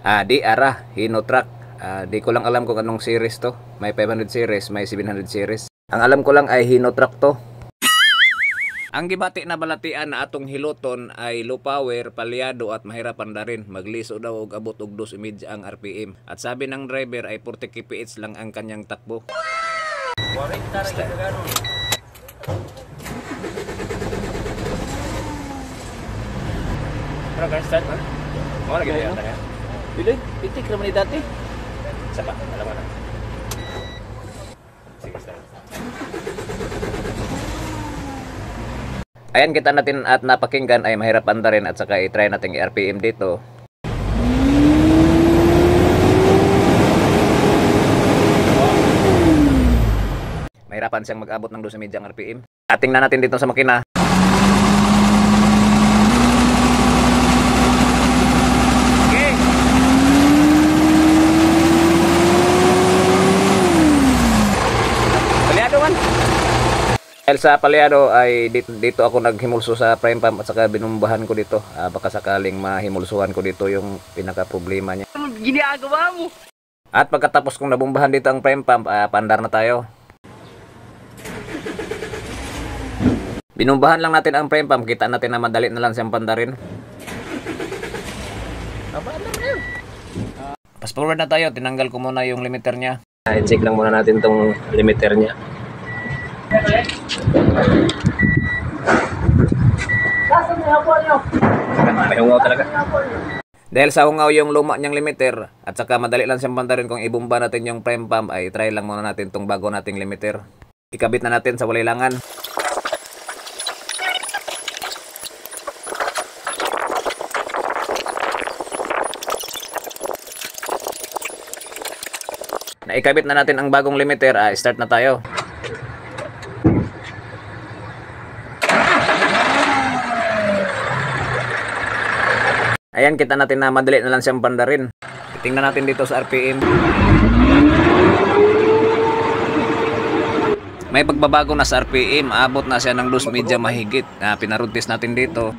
Di ara, Hino truck. Di ko lang alam kung anong series to. May 500 series, may 700 series. Ang alam ko lang ay Hino truck to. Ang gibati na balatian na atong hiloton ay low power, palyado at mahirapan na rin. Magliso daw og abot og 2.5 ang RPM. At sabi ng driver ay 40 kph lang ang kanyang takbo. Pero guys, start man. Mo lagi yan ya. Dili, pitik naman ni dati. Sapa, alam mo na. Sige, start. Ayan, kita natin at napakinggan ay mahirap anda rin at saka i-try natin i-RPM dito. Mahirapan siyang mag-abot ng 2.5 ang RPM. At tingnan natin dito sa makina. Okay. Palyado man. Dahil sa palyado ay dito ako naghimulso sa prime pump at saka binumbahan ko dito. Baka sakaling mahimulsuhan ko dito yung pinaka problema niya. Ginagawa mo. At pagkatapos kong nabumbahan dito ang prime pump, pandar na tayo. Binumbahan lang natin ang prime pump, kita natin na madali na lang siyang pandarin. Fast forward na tayo, tinanggal ko muna yung limiter niya. I-check lang muna natin tong limiter niya. May hungaw talaga. Dahil sa hungaw yung luma niyang limiter at saka madali lang siyang pandarin kung ibumba natin yung prime pump, ay try lang muna natin tong bago nating limiter. Ikabit na natin sa walilangan. Naikabit na natin ang bagong limiter, start na tayo. Ayan, kita natin na madali na lang siyang pandarin. Tingnan natin dito sa RPM. May pagbabago na sa RPM, abot na siya ng 2.5 mahigit. Pinaruntis natin dito.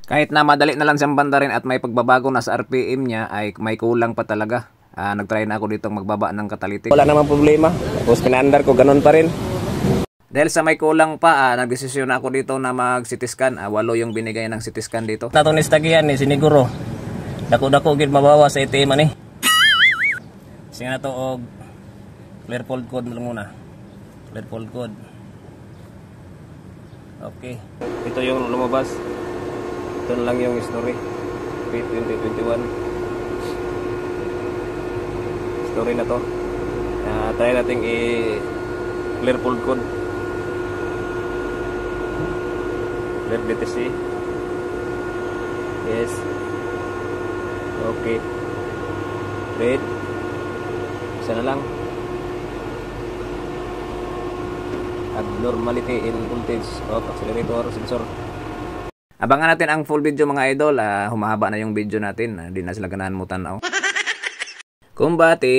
Kahit na madali na lang siyang pandarin at may pagbabago na sa RPM niya, ay may kulang pa talaga. Nagtry na ako dito magbaba ng catalytic. Wala namang problema. Tapos pinandar ko, ganun pa rin. Dahil sa may kulang pa, nagdesisyon ako dito na mag-CT scan. 8 yung binigay ng CT scan dito. Natong nistagihan ni siniguro. Dako-dako gid mabawa sa ATM ani. Sige na to og clear fault code muna. Clear fault code. Okay. Ito yung lumabas. Ito na lang yung history. 2021. Story na to. Try natin i-clear fault code. Clear BTC. Yes. Okay. Wait. Isa na lang. Abnormality in voltage of accelerator sensor. Abangan natin ang full video mga idol. Humahaba na yung video natin. Hindi na sila ganahan mo tanaw. Kumbati!